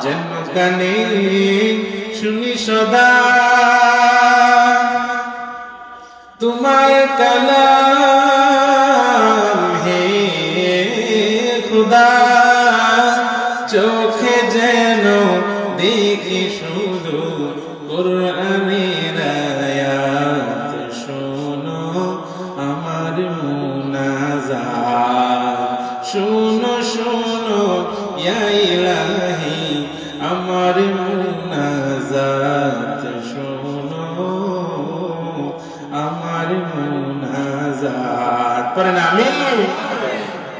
যেন কানে শুনি সদা তোমার কালাম হে খুদা, চোখে যেন দেখি শুধু কুরআনের আয়াত, শোনো আমার মুনাজাত, শোনো শোনো ইয়া ইলাহি আমার মুনাজাত, শোনো আমার মুনাজাত। পড়েন আমিন।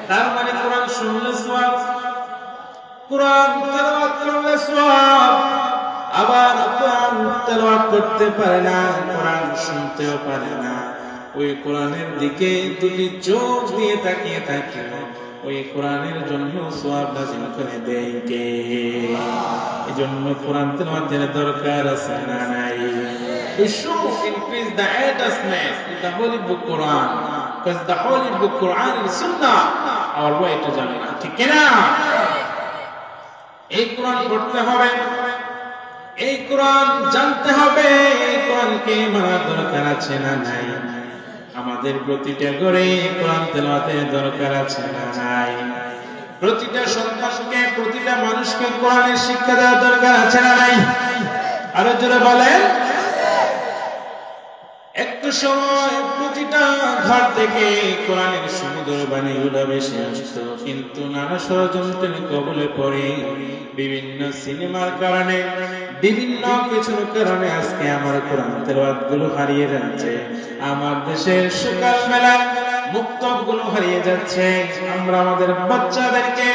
তার মানে কোরআন শুনলে সওয়াব, কোরআন তেলাওয়াত করলে সওয়াব। আবার কোরআন তেলাওয়াত করতে পারে না, কোরআন শুনতেও পারে না, ওই কোরআনের দিকে দুটি চোখ দিয়ে তাকিয়ে থাকে, ওই কোরআনের জন্য সওয়াব নাযিল করে দেয় কে? এজন্য কোরআন তেলাওয়াতের দরকার আছে না নাই? We should increase the earnestness in the Holy Book Quran, because the Holy Book Quran is Sunnah, our way to Jannah. ঠিক না? এই কোরআন পড়তে হবে, এই কোরআন জানতে হবে, এই কোরআনকে মানার দরকার আছে না নাই? আমাদের প্রতিটা ঘরে কোরআন তেলাওয়াতের দরকার আছে না নাই? প্রতিটা সন্তানকে, প্রতিটা মানুষকে কোরআনের শিক্ষা দেওয়ার দরকার আছে না নাই? আরো জোরে বলেন। একটু সময় প্রতিটা ঘর থেকে কোরআনের সুমধুর বাণীগুলো ভেসে আসতো, কিন্তু নানা ষড়যন্ত্রের কবলে পড়ে বিভিন্ন সিনেমার কারণে, বিভিন্ন কিছুর কারণে আজকে আমার কোরআন তেলাওয়াত গুলো হারিয়ে যাচ্ছে। আমার দেশের সকাল মেলা মুক্তব গুলো হারিয়ে যাচ্ছে। আমরা আমাদের বাচ্চাদেরকে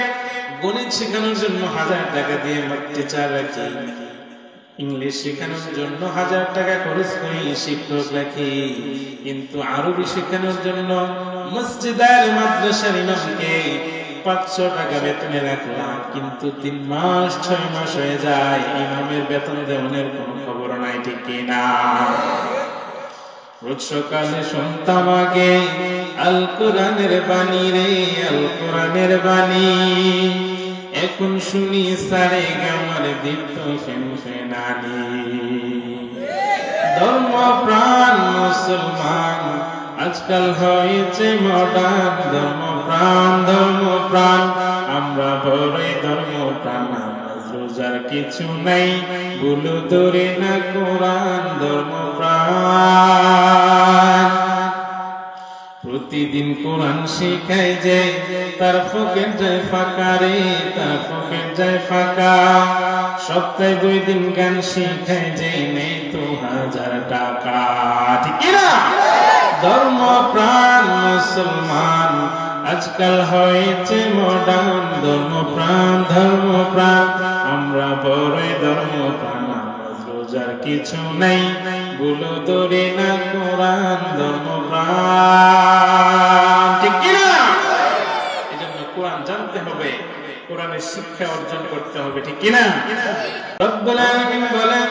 গণিত শেখানোর জন্য 1000 টাকা দিয়ে টিচার রাখি, ইংলিশ শেখানোর জন্য 1000 টাকা খরচ করি, শিক্ষক রাখি, কিন্তু আরবি শেখানোর জন্য মসজিদের মাদ্রাসার ইমামকে 500 টাকা বেতনে রাখলাম, কিন্তু 3 মাস 6 মাস হয়ে যায়, ইমামের বেতন দেওয়ার কোনো খবর নাই। ঠিক কিনা? রোজ সকালে শুনতাম আগে আল কোরআনের বাণী রে, আল কোরআনের বাণী, এখন শুনি সারে গামার দীপ্ত ফেনফেনানি। ধর্ম প্রাণ মুসলমান আজকাল হয়েছে মডার্ন, ধর্ম প্রাণ আমরা বড়ই ধর্ম প্রাণ, রোজার কিছু নাই ভুলো ধরে না কোরআন, ধর্ম প্রাণ। প্রতিদিন কোরআন শিখাই যে তার পকেট যায় ফাঁকা রে, তার পকেট যায় ফাঁকা, সপ্তাহে 2 দিন গান শিখাই যে নেই তো 1000 টাকা। ঠিক না? ধর্ম প্রাণ মুসলমান আজকাল হয়েছে মডার্ন, ধর্ম প্রাণ আমরা বড়ই ধর্ম প্রাণ, রোজার কিছু নাই ভুলো ধরে না কোরআন, ধর্ম প্রাণ। ঠিক কিনা? এই জন্য কোরআন জানতে হবে, কোরআনের শিক্ষা অর্জন করতে হবে। ঠিক কিনা? রব্বুল আলামিন বলেন,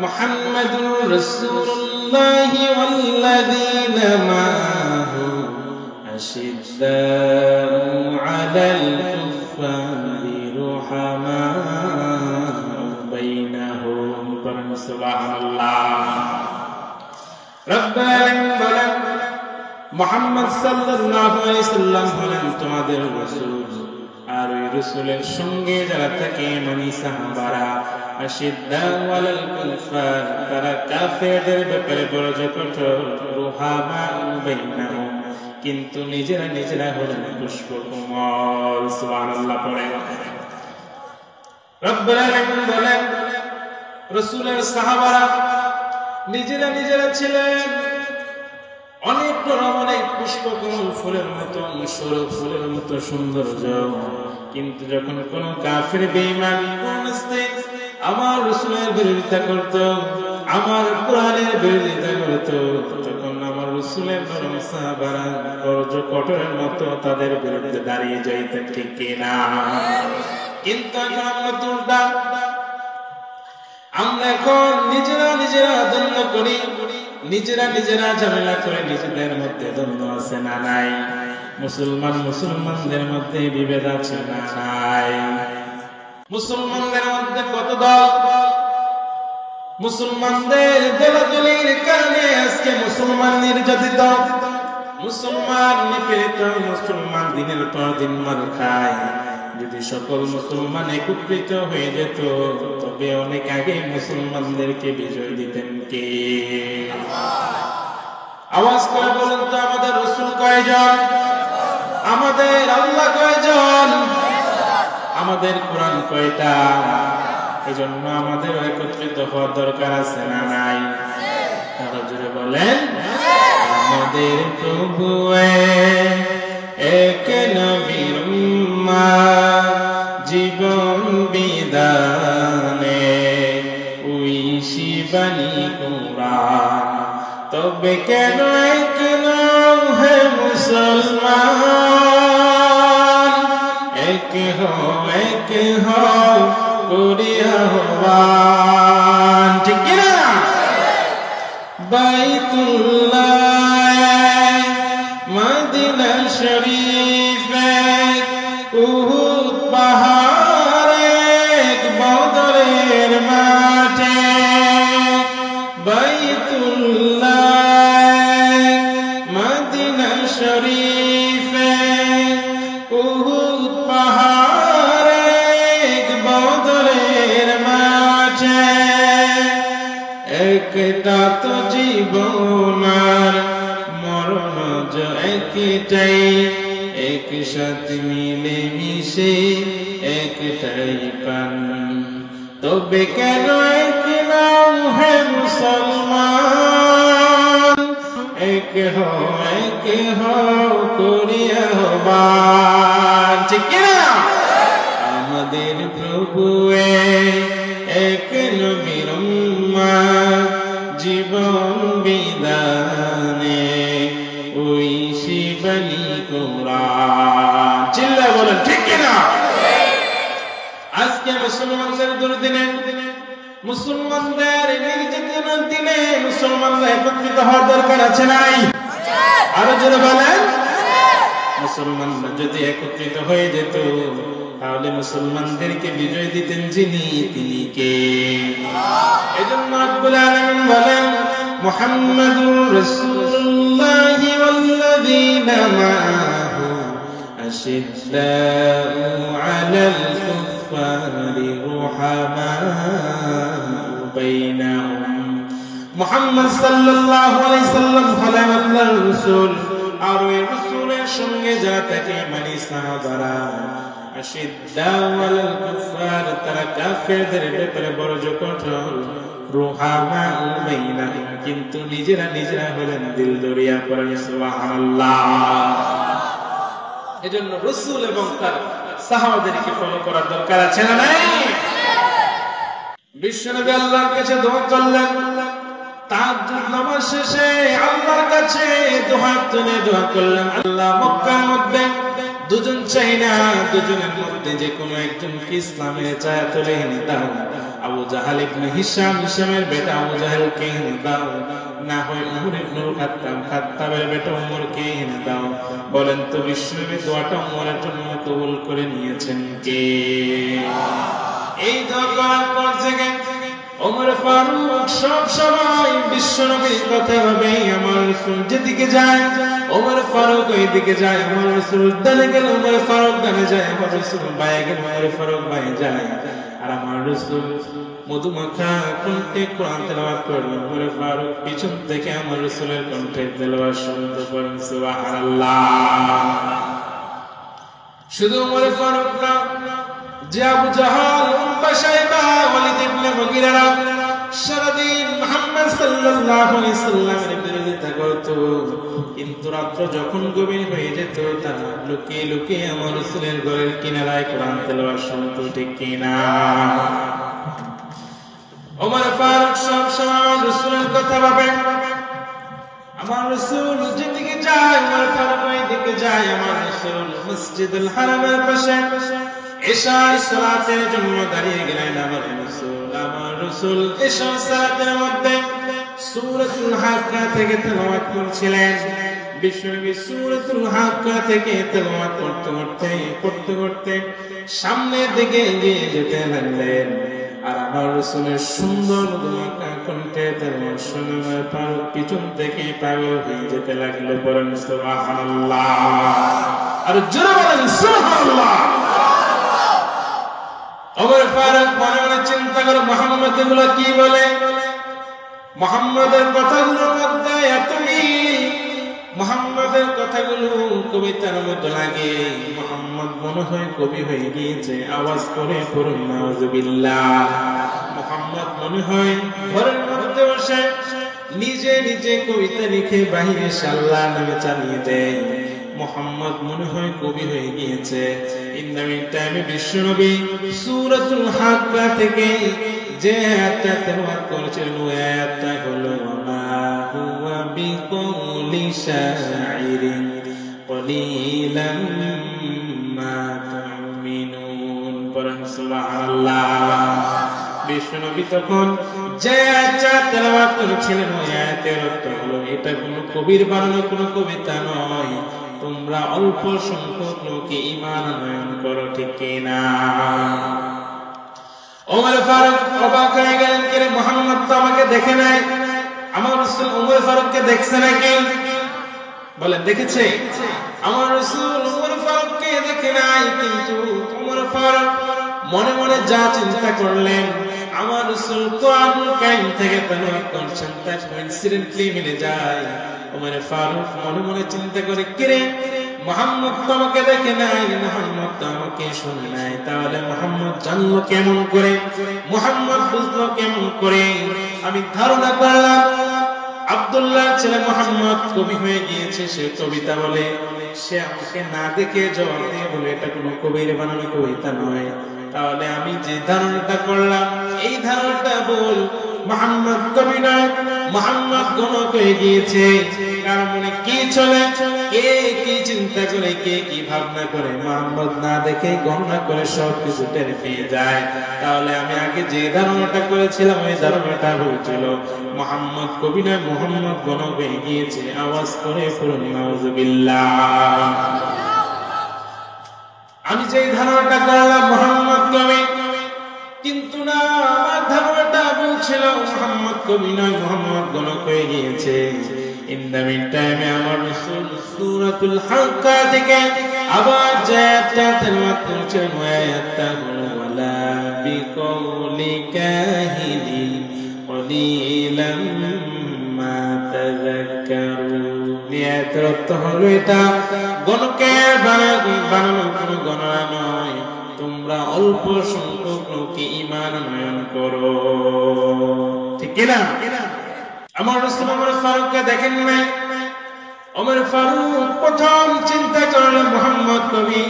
মুহাম্মাদুর রাসূলুল্লাহ ওয়াল্লাযীনা মাআহু আশিদ্দাউ আলাল কুফফারি রুহামাউ বাইনাহুম। সুবহানাল্লাহ। রব্বুল আলামিন বলেন, মুহাম্মদ সাল্লাল্লাহু আলাইহি সাল্লাম হলেন তোমাদের রাসূল, আর ওই রাসূলের সঙ্গে যারা থাকে মানে সাহাবারা, আশিদ্দাউ আলাল কুফফার, তারা কাফেরদের ব্যাপারে বড় কঠোর, রুহামাউ বাইনাহুম, কিন্তু নিজেরা হলেন পুষ্পকমল। সুবহানাল্লাহ পড়েন। রব্বুল আলামিন বলেন, রাসূলের সাহাবারা নিজেরা ছিলেন অনেক নরম, অনেক পুষ্পকমল ফুলের মতো, সরব ফুলের মতো সৌন্দর্য, কিন্তু যখন কোন কাফির বেঈমান আমার রাসূলের বিরোধিতা করত, আমার কোরআনের বিরোধিতা করত, তখন আমার রাসূলের নরম সাহাবারা বজ্র কঠোরের মতো তাদের বিরুদ্ধে দাঁড়িয়ে যাইতেন। ঠিক কিনা? কিন্তু এখন আমরা উল্টা, আমরা এখন নিজেরা দ্বন্দ্ব করি, নিজেরা ঝামেলা করে, নিজেদের মধ্যে দ্বন্দ্ব আছে না নাই? মুসলমানদের মধ্যে বিভেদ আছে না নাই? মুসলমানদের মধ্যে কত দল, মুসলমানদের দলাদলির কারণে আজকে মুসলমান নির্যাতিত, মুসলমান নিপীড়িত, মুসলমান দিনের পর দিন মার খায়। যদি সকল মুসলমান একত্রিত হয়ে যেত তবে অনেক আগে মুসলমানদেরকে বিজয় দিতেন কে? আওয়াজ করে বলুন তো, আমাদের রাসূল কয়জন? আমাদের আল্লাহ কয়জন? আমাদের কোরআন কয়টা? এজন্য আমাদের একত্রিত হওয়ার দরকার আছে না নাই? তারা জোরে বলেন, আমাদের প্রভু এক নবীর উম্মাহ, জীবন বিধানে ওই শিবানী কোরআন, তবে কেন এক নাম হে মুসলমান, এক হও করি আহ্বান, ঠিক কিনা? বাইতুল্লাহ মদিনা শরীফ উহুদ পাহাড়ে বদরের মাঠে, বাইতুল্লাহ মদিনা শরীফ উহুদ পাহাড়ে বদরের মাঠে, একটা তো জীবন আর মরণ একটাই, একসাথে মিলে মিশে একটাই প্রাণ, তবে কেন এক নাম হে মুসলমান, এক হও করিয়া আহ্বান, ঠিক কিনা? আমাদের প্রভু এক নবীর উম্মাহ, জীবন বিধানে ওই শিবানী কোরআন, চিল্লায় বলেন ঠিক কিনা? আজকে মুসলমানদের দুর্দিনে, মুসলমানদের নির্যাতনের দিনে মুসলমানরা একত্রিত হওয়ার দরকার আছে নাই? আরো জোরে বলেন। মুসলমানরা যদি একত্রিত হয়ে যেত তাহলে মুসলমানদেরকে বিজয় দিতেন যিনি, তিনি কে? এজন্য রব্বুল আলামিন বলেন, মুহাম্মাদুর রাসূলুল্লাহ ওয়াল্লাযীনা মাআহু আশিদ্দাউ আলাল কুফফারি রুহামাউ বাইনাহুম। মুহাম্মদ সাল্লাল্লাহু আলাইহি সাল্লাম হলেন আল্লাহর রাসূল, আর ওই রাসূলের সঙ্গে যারা তাকে মানে সাহাবারা, আশিদ্দাউ আলাল কুফফার, তারা কাফেরদের ব্যাপারে বড় কঠোর, রুহামাউ বাইনাহুম, কিন্তু নিজেরা হলেন দিলদরিয়া, পড়েন সুবহানাল্লাহ। এজন্য রাসূল এবং তার সাহাবাদেরকে ফলো করার দরকার আছে না নাই? বিশ্বনবী আল্লাহর কাছে দোয়া করলেন, তাহাজ্জুদ নামাজ শেষে আল্লাহর কাছে দোয়া করলেন, আল্লাহ মক্কার মধ্যে দুজন চাই না, দুজনের মধ্যে যে কোনো একজনকে ইসলামের ছায়া তুলে এনে দাও। আবু জাহাল ইবনে হিশাম, হিশামের বেটা আবু জাহেলকে এনে দাও, না হয় উমর ইবনুল খাত্তাব, খাত্তাবের বেটা উমরকে এনে দাও। বলেন তো বিশ্বনবী দোয়াটা উমরের জন্য কবুল করে নিয়েছেন কে? এই দোয়া করার পর থেকে ওমর ফারুক সব সময় বিশ্বনবীর কথা ভাবে। আমার রাসূল যেদিকে যায় ওমর ফারুক ওইদিকে যায়, আমার রাসূল ডানে গেলে ওমর ফারুক ডানে যায়, আমার রাসূল বাঁয়ে গেলে ওমর ফারুক বাঁয়ে যায়। আর আমার রাসূল মধুমাখা কণ্ঠে কোরআন তেলাওয়াত করলেন, ওমর ফারুক পিছন থেকে আমার রাসূলের কণ্ঠে তেলাওয়াত শুনতে পারেন। সুবহানাল্লাহ। শুধু ওমর ফারুক না, যে আবু জাহাল, উতবা, শাইবা, ওয়ালিদ ইবনে মুগীরা সারাদিন মুহাম্মদ সাল্লাল্লাহু আলাইহি সাল্লামের বিরোধিতা করত, কিন্তু রাত্র যখন গভীর হয়ে যেত তারা লুকিয়ে লুকিয়ে আমার রাসূলের ঘরের কিনারায় কোরআন তেলাওয়াত শুনত, ঠিক কিনা? ওমর ফারুক সব সময় রাসূলের কথা ভাবে। আমার রাসূল যেদিকে যায় ওমর ফারুক ওইদিকে যায়। আমার রাসূল মসজিদুল হারামের পাশে ইশার সালাতের জন্য দাঁড়িয়ে গেলেন। আমার রাসূল ইশার সালাতের মধ্যে সূরাতুল হাক্কা থেকে তেলাওয়াত করছিলেন। বিশ্বনবী সূরাতুল হাক্কা থেকে তেলাওয়াত করতে করতে করতে সামনের দিকে এগিয়ে যেতে লাগলেন। আর আমার রাসূলের সুন্দর মধুমাখা কণ্ঠে তেলাওয়াত শুনে ওমর ফারুক পিছন থেকে পাগল হয়ে যেতে লাগলো। বলেন সুবহানাল্লাহ, আর জোরে বলেন সুবহানাল্লাহ। ওমর ফারুক মনে মনে চিন্তা করে, মুহাম্মদ এগুলো কি বলে? মুহাম্মদের কথাগুলোর মধ্যে এত মিল, মুহাম্মদের কথাগুলো কবিতার মতো লাগে। মুহাম্মদ মনে হয় কবি হয়ে গিয়েছে। আওয়াজ করে পড়ুন নাউযুবিল্লাহ। মুহাম্মদ মনে হয় ঘরের মধ্যে বসে নিজে নিজে কবিতা লিখে বাহিরে আল্লাহর নামে চালিয়ে দেয়। মুহাম্মদ মনে হয় কবি হয়ে গিয়েছে। ইন্নামিন টাইমে বিশ্বনবী সূরাতুল হাক্কা থেকে যে আয়াতটা তেলাওয়াত করেছেন ওই আয়াতটা হলো মা হুয়া বিকৌলি শাইরিন কলিলাম মা তুমিনুন। পড়েন সুবহানাল্লাহ। বিশ্বনবী তখন যে আয়াতটা তেলাওয়াত করেছিলেন ওই আয়াতের অর্থ হলো এটা কোনো কবির বানানো কোনো কবিতা নয়, তোমরা অল্প সংখ্যক লোকে ঈমান আনয়ন করো, ঠিক কিনা? ওমর ফারুক অবাক হয়ে গেলেন, কে রে, মুহাম্মদ তো আমাকে দেখে নাই, আমার রাসূল ওমর ফারুককে দেখছে নাকি? বলেন দেখেছে? আমার রাসূল ওমর ফারুককে দেখে নাই, কিন্তু ওমর ফারুক মনে মনে যা চিন্তা করলেন আমার রাসূল কোরআনুল কারীম থেকে তেলাওয়াত করছেন তা কোইন্সিডেন্টলি মিলে যায়। ওমর ফারুক মনে মনে চিন্তা করে, কে রে, মুহাম্মদ তো আমাকে দেখে নাই, মুহাম্মদ তো আমাকে শুনে নাই, তাহলে মুহাম্মদ জানলো কেমন করে, মুহাম্মদ বুঝলো কেমন করে? আমি ধারণা করলাম আব্দুল্লাহর ছেলে মুহাম্মদ কবি হয়ে গিয়েছে, সে কবিতা বলে। সে আমাকে না দেখে জবাব দিয়ে বলে এটা কোনো কবির বানানো কবিতা নয়। তাহলে আমি যে ধারণাটা করলাম এই ধারণাটা ভুল, মুহাম্মদ কবি নয়, মুহাম্মদ গণক হয়ে গিয়েছে। কার মনে কি চলে, কে কি চিন্তা করে, কে কি ভাবনা করে, মুহাম্মদ না দেখে গণনা করে সব কিছু টের পেয়ে যায়। তাহলে আমি আগে যে ধারণাটা করেছিলাম ওই ধারণাটা ভুল ছিল। মুহাম্মদ কবি নয়, মুহাম্মদ গণক হয়ে গিয়েছে। আওয়াজ করে পড়ুন নাউযুবিল্লাহ। আমি যে ধারণাটা করলাম মুহাম্মদ কবি, কিন্তু না, আমার ধারণাটা ভুল ছিল, মুহাম্মদ কবি নয়, মুহাম্মদ গণক হয়ে গিয়েছে। ইন দ্য মিন টাইমে আমার রাসূল সূরাতুল হাক্কা থেকে আবার যে আয়াতটা তেলাওয়াত করেছেন ওই আয়াতটা হলো ওয়ালা বিকৌলি কাহিনি কলিলাম মা তাযাক্কারুন। আয়াতের অর্থ হলো এটা গণকের বানানো কোনো গণনা নয়, তোমরা অল্প সংখ্যক লোকে ঈমান আনয়ন করো, ঠিক কিনা? আমার রাসূল ওমর ফারুককে দেখেন নাই। ওমর ফারুক প্রথম চিন্তা করলেন মুহাম্মদ কবি,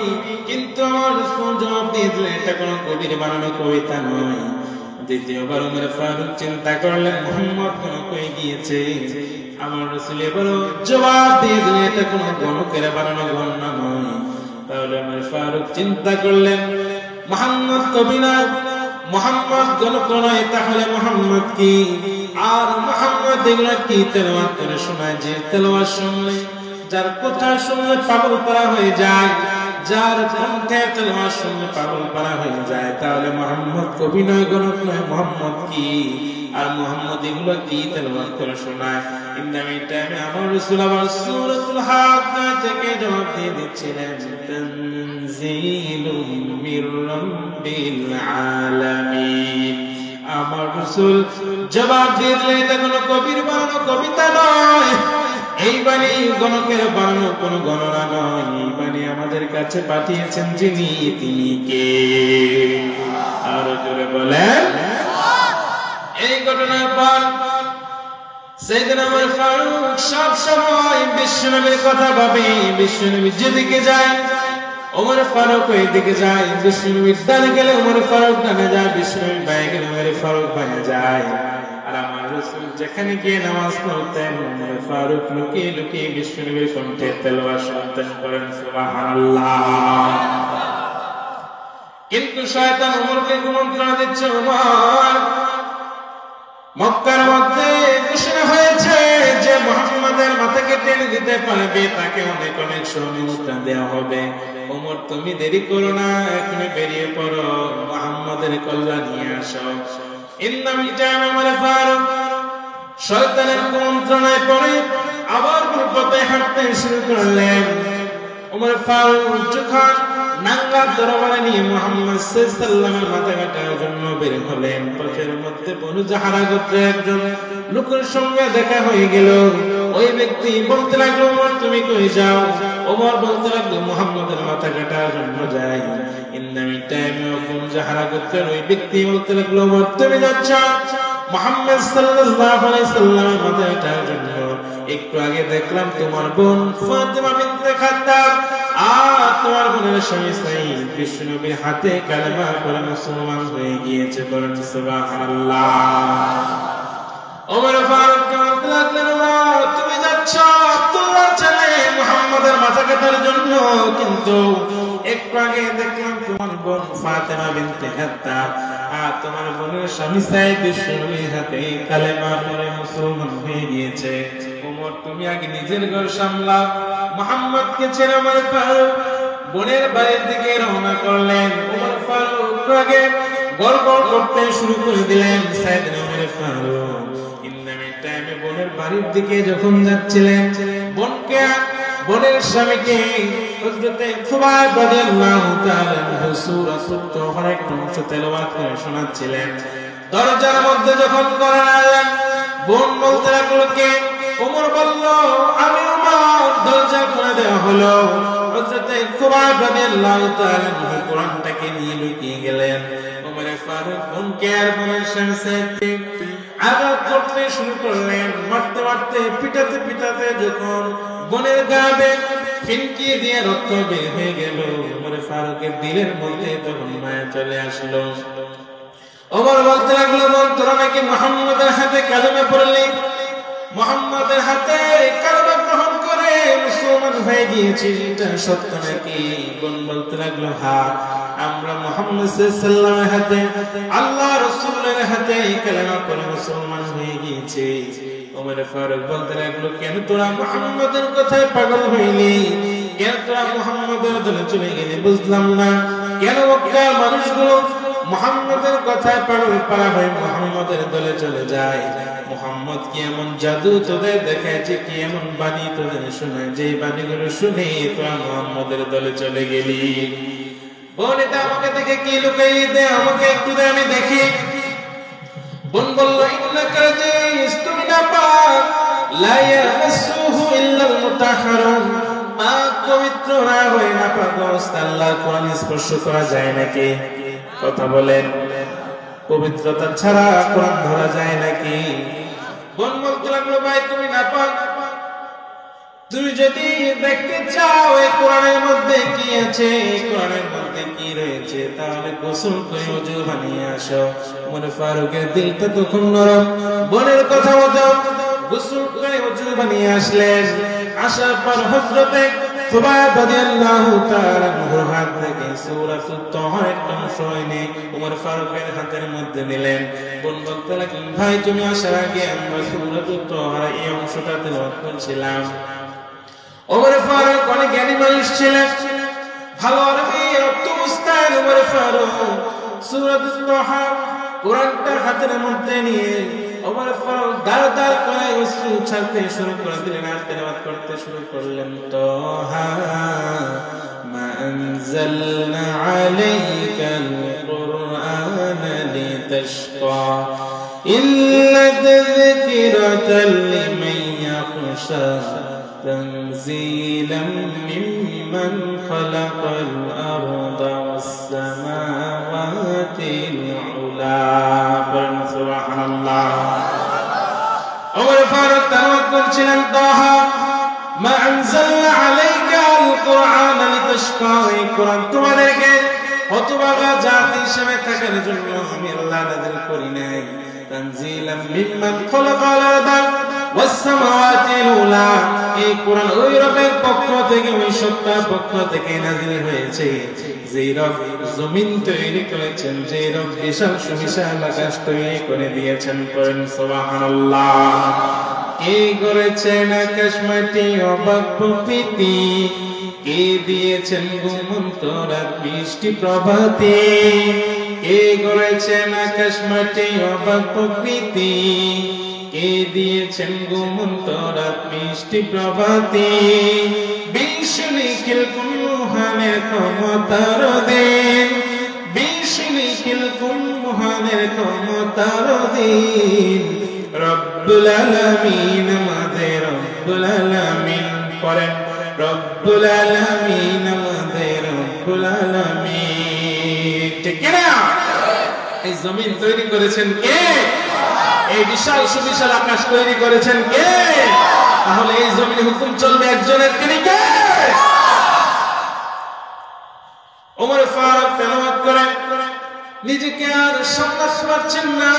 কিন্তু আমার রাসূল জবাব দিয়ে দিলেন এটা কোনো কবির বানানো কবিতা নয়। দ্বিতীয়বার ওমর ফারুক চিন্তা করলেন মুহাম্মদ গণক হয়ে গিয়েছে। আমার রাসূল এবারও জবাব দিয়ে দিলেন এটা কোনো গণকের বানানো গণনা নয়। তাহলে ওমর ফারুক চিন্তা করলেন মুহাম্মদ কবি নয়, মুহাম্মদ গণক নয়, তাহলে মুহাম্মদ কি? আর মুহাম্মদ এগুলা কি তেলাওয়াত করে শোনায়, যে তেলাওয়াত শুনলে, যার কথা শুনলে পাগল পারা হয়ে যায়, যার কণ্ঠে তেলাওয়াত শুনলে পাগল পারা হয়ে যায়, তাহলে মুহাম্মদ কবি নয়, গণক নয়, মুহাম্মদ কি? আর মুহাম্মদ এগুলো কি তেলাওয়াত করে শোনায়? ইন্নামি টাইমে আমার রাসূল আবার সূরাতুল হাক্কা থেকে জবাব দিয়ে দিচ্ছিলেন তানজিলুম মির রাব্বিল আলামিন। আমার রাসূল জবাব দিলেন এটা কোনো কবির বানানো কবিতা নয়, এই বাণী গণকের বানানো কোনো গণনা নয়, এই বাণী আমাদের কাছে পাঠিয়েছেন যিনি, তিনি কে? আর জোরে বলেন। এই ঘটনার পর সাইয়েদনা ওমর ফারুক সব সময় বিশ্বনবীর কথা ভাবে। বিশ্বনবী যেদিকে যায় ওমর ফারুক ওই দিকে যায়, বিশ্বনবীর ডানে গেলে ওমর ফারুক ডানে যায়, বিশ্বনবীর বাঁয়ে গেলে ওমর ফারুক বাঁয়ে যায়। আর আমার রাসূল যেখানে গিয়ে নামাজ পড়তেন ওমর ফারুক লুকিয়ে লুকিয়ে বিশ্বনবীর কণ্ঠে তেলাওয়াত শুনতেন। করেন সুবহানাল্লাহ। কিন্তু শয়তান ওমরকে কুমন্ত্রণা দিচ্ছে, ওমর, মক্কার মধ্যে ঘোষণা হয়েছে যে মুহাম্মাদের মাথাকে টেনে দিতে পারবে তাকে অনেক অনেক স্বর্ণ মুদ্রা দেওয়া হবে। ওমর তুমি দেরি করো না, এখনই বেরিয়ে পড়ো, মুহাম্মাদের কল্যাণ নিয়ে আসো। ইন্নামি টাইম ওমর ফারুক শয়তানের কুমন্ত্রণায় পড়ে আবার পথে হাঁটতে শুরু করলেন। ওমর ফারুক যখন নাঙ্গা দরবারে নিয়ে মুহাম্মদ সাল্লাল্লাহু আলাইহি ওয়াসাল্লামের মাথা কাটার জন্য বের হলেন, পথের মধ্যে বনু জাহারা গোত্রের একজন লোকের সঙ্গে দেখা হয়ে গেল। ওই ব্যক্তি বলতে লাগলো, ওমর তুমি কই যাও? ওমর বলতে লাগলো, মুহাম্মদের মাথা কাটার জন্য যাই। ইন্নামি টাইমে বনু জাহারা গোত্রের ওই ব্যক্তি বলতে লাগলো, ওমর তুমি যাচ্ছ মুহাম্মদ সাল্লাল্লাহু আলাইহি ওয়াসাল্লামের মাথা কাটার জন্য? একটু আগে দেখলাম তোমার বোন ফাতিমা বিনতে খাত্তাব আর তোমার বোনের স্বামী সাঈদ বিশ্বনবীর হাতে কালেমা পড়ে মুসলমান হয়ে গিয়েছে। বলেন সুবহানাল্লাহ। ওমর ফারুক বলতে লাগলেন, ওমর তুমি যাচ্ছ আব্দুল্লাহর ছেলে মুহাম্মাদের মাথা কাটার জন্য, কিন্তু একটু আগে দেখলাম তোমার বোন ফাতিমা বিনতে খাত্তাব আর তোমার বোনের স্বামী সাঈদ বিশ্বনবীর হাতে কালেমা পড়ে মুসলমান হয়ে গিয়েছে। ওমর তুমি আগে নিজের ঘর সামলাও, মুহাম্মদকে ছেড়ে ওমর ফারুক বোনের বাড়ির দিকে রওনা করলেন। ওমর ফারুক আগে গড়গড় করতে শুরু করে দিলেন। সাইয়েদনা ওমর ফারুক ইন্নামি টাইমে বোনের বাড়ির দিকে যখন যাচ্ছিলেন, বোনের স্বামীকে হযরতে খুবাইব রাদিয়াল্লাহু তাআলা সূরা সূরা একটা অংশ তেলাওয়াত করে শোনাচ্ছিলেন। দরজার মধ্যে যখন করালেন, বোন বলতে লাগলো কে? ওমর বলল আমি ওমর। দরজা খুলে দেওয়া হলো। হযরতে খুবাইব রাদিয়াল্লাহু তাআলা কোরআনটাকে নিয়ে লুকিয়ে গেলেন। ওমর ফারুক বোনকে আর বোনের সাথে আঘাত করতে শুরু করলেন। মারতে মারতে পিটাতে পিটাতে যখন বোনের গায়ে ফিনকি দিয়ে রক্ত বের হয়ে গেল, ওমর ফারুকের দিলের মধ্যে তখন মায়া চলে আসলো। ওমর বলতে লাগলো, বোন তোরা নাকি মুহাম্মাদের হাতে কালেমা পড়লি, মুহাম্মাদের হাতে কালেমা গ্রহণ করে মুসলমান হয়ে গিয়েছিস, এটা সত্য নাকি? বোন বলতে লাগলো, হ্যাঁ আমরা মুহাম্মদ সাল্লাল্লাহু আলাইহি ওয়াসাল্লামের হাতে আল্লাহ রাসূলের হাতে কালেমা পড়ে মুসলমান হয়ে গিয়েছি। ওমর ফারুক বলতে লাগলো, কেন তোরা মুহাম্মাদের কথায় পাগল হইলি? কেন তোরা মুহাম্মাদের দলে চলে গেলি? বুঝলাম না কেন মক্কার মানুষগুলো মুহাম্মাদের কথায় পাগল পারা হয়ে মুহাম্মাদের দলে চলে যায়। মুহাম্মদ কি এমন জাদু তোদের দেখাইছে, কি এমন বাণী তোদের শোনায়, যে বাণীগুলো শুনে তোরা মুহাম্মাদের দলে চলে গেলি? বোন এটা আমাকে দেখে কি লুকাই দে, আমাকে একটু দে আমি দেখি। বোন বলল, ইন্নাকা রাজিস, তুমি না পাক, লা ইয়ামাসসুহু ইল্লাল মুতাহহারুন, পবিত্র না হয়ে না পাক অবস্থা আল্লাহর কোরআন স্পর্শ করা যায় নাকি? কথা বলেন, পবিত্রতা ছাড়া কোরআন ধরা যায় নাকি? বোন বলতে লাগলো, ভাই তুমি না পাক, তুমি যদি দেখতে চাও এই কোরআনের মধ্যে কি আছে, কোরআনের মধ্যে কি রয়েছে, তাহলে গোসল করে ওযু বানিয়ে আসো। ওমর ফারুকের দিলটা তখন নরম। বোনের কথা মতো গোসল করে ওযু বানিয়ে আসলেন। আসার পর হযরতে খুবাইব রাদিয়াল্লাহু তাআলা নূর হাত থেকে সূরা তাহা একটা অংশ এনে ওমর ফারুকের হাতের মধ্যে নিলেন। বোন বলতে লাগলেন, ভাই তুমি আসার আগে আমরা সূরা তাহা এই অংশটা তেলাওয়াত করছিলাম। ওমর ফারুক অনেক জ্ঞানী মানুষ ছিলেন, ভালো আরবি অর্থ বুঝতেন। ওমর ফারুক সূরা তাহা কোরআনটা হাতের মধ্যে নিয়ে ওমর ফারুক দাঁড় দাঁড় করে অশ্রু ছাড়তে শুরু করে দিলেন আর তেলাওয়াত করতে শুরু করলেন। তাহা মা আনজালনা আলাইকাল কুরআনা লিতাশকা ইল্লা তাযকিরাতাল লিমান ইয়াখশা تنزيلا ممن خلق الأرض والسماوات العلى سبحان الله عمر فاروق تلاوت করছিলেন তাহা মা আনজালনা আলাইকা আল কুরআন লিতাশকা, এই কোরআন তোমাদেরকে হতভাগা জাতি হিসেবে থাকার জন্য আমি আল্লাহ নাযিল করি নাই। তানজিলাম মিম্মান খালাকাল আরদা ওয়াস সামাওয়াতিল উলা, এই কোরআন ওই রবের পক্ষ থেকে, ওই সত্তার পক্ষ থেকে নাযিল হয়েছে যে রব জমিন তৈরি করেছেন, যে রব বিশাল সুবিশাল আকাশ তৈরি করে দিয়েছেন। পড়েন সুবহানাল্লাহ। কে গড়েছেন আকাশ মাটি অবাক প্রকৃতি, কে দিয়েছেন ঘুমন্ত রাত বৃষ্টি প্রভাতে, কে গড়েছেন আকাশ মাটি অবাক প্রকৃতি, কে দিয়েছেন ঘুমন্ত রাত বৃষ্টি প্রভাতে, বিশ্ব নিখিল কোন মহানের ক্ষমতার দিন, বিশ্ব নিখিল কোন মহানের ক্ষমতার দিন, রব্বুল আলামিন আমাদের রব্বুল আলামিন করেন, রব্বুল আলামিন আমাদের রব্বুল আলামিন। ঠিক না? এই জমিন তৈরি করেছেন কে? এই বিশাল সুবিশাল আকাশ তৈরি করেছেন কে? তাহলে এই জমিনে হুকুম চলবে একজনের, তিনি কে? ওমর ফারুক তেলাওয়াত করেন, নিজেকে আর সামলাতে পারছেন না।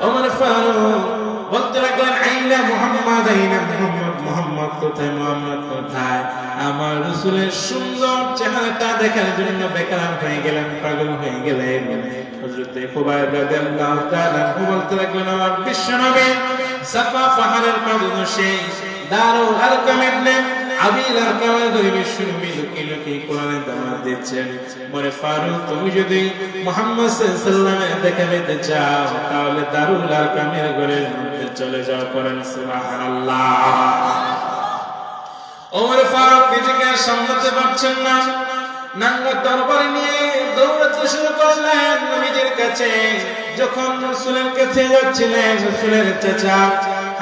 ওমর ফারুক বলতে লাগলেন, আইনা মুহাম্মদ, আইনা মুহাম্মদ, মুহাম্মদ কোথায়, মুহাম্মদ কোথায়? আমার রাসূলের সুন্দর চেহারাটা দেখার জন্য বেকার হয়ে গেলেন, পাগল হয়ে গেলেন। হযরত খুবাইব রাদিয়াল্লাহু তাআলা বলতে লাগলেন, আমার বিশ্বনবী সাফা পাহাড়ের পাদদেশে দারুল আরকাম ইবনে আবিল আরকামের ঘরে বিশ্বনবী লুকিয়ে লুকিয়ে কোরআনের দাওয়াত দিচ্ছেন। ওমর ফারুক, তুমি যদি মুহাম্মদ সাল্লাল্লাহু আলাইহি ওয়াসাল্লামের দেখা পেতে চাও তাহলে দারুল আরকামের ঘরের মধ্যে চলে যাও। করেন সুবহানাল্লাহ। ওমর ফারুক নিজেকে সামলাতে পারছেন না, নাঙ্গা তরবারি নিয়ে দৌড়াতে শুরু করলেন নবীজির কাছে। যখন রাসূলের কাছে যাচ্ছিলেন, রাসূলের চাচা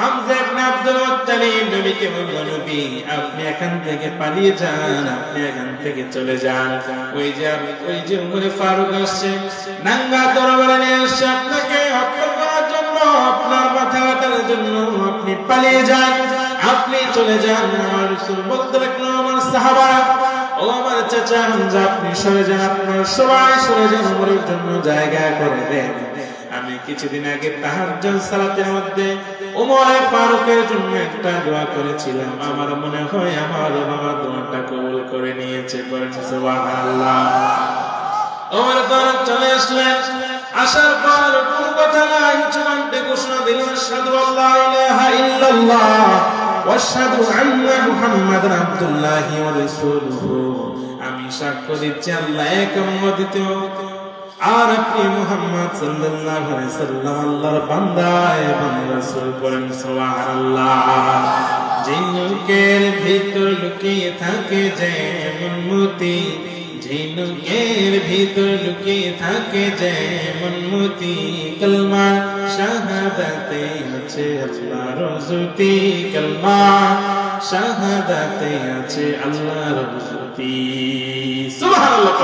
হামজা ইবনে আব্দুল মুত্তালিব নবীকে বলল, নবী আপনি এখান থেকে পালিয়ে যান, আপনি এখান থেকে চলে যান। ওই যে ওমর ফারুক আসছে, নাঙ্গা তরবারি নিয়ে আসছে আপনাকে হত্যা করার জন্য, আপনার মাথা কাটার জন্য। আপনি পালিয়ে যান, আপনি চলে যান। আমার রাসূল বলতে লাগলেন, আমার সাহাবারা, ও আমার চাচা হামজা, আপনি সরে যান, আপনারা সবাই সরে যান, ওমরের জন্য জায়গা করে দেন। আমি কিছুদিন আগে তাহাজ্জুদ সালাতের মধ্যে ওমর ফারুকের জন্য একটা দোয়া করেছিলাম, আমার মনে হয় আমার বাবা দোয়াটা কবুল করে নিয়েছে। বলেন সুবহানাল্লাহ। ওমর ফারুক চলে আসলেন, আসার পর কোনো কথা নাই, চূড়ান্ত ঘোষণা দিলেন, আশহাদু আল্লা ইলাহা ইল্লাল্লাহ ওয়া আশহাদু আন্না মুহাম্মাদান আবদুল্লাহি ওয়া রাসূলুহু। আমি সাক্ষ্য দিচ্ছি আল্লাহ এক, মুহাম্মদ দ্বিতীয়, আর আপনি মুহাম্মদ সাল্লাল্লাহু আলাইহি ওয়াসাল্লাম আল্লাহর বান্দা এবং রাসূল। বলেন সুবহানাল্লাহ। ঝিনুকের ভিতর লুকিয়ে থাকে যেমন মতি, ঝিনুকের ভিতর লুকিয়ে থাকে যেমন মতি, কালমা শাহাদাতে আছে আল্লাহর জ্যোতি, কালমা শাহাদাতে আছে আল্লাহর জ্যোতি। সুবহানাল্লাহ।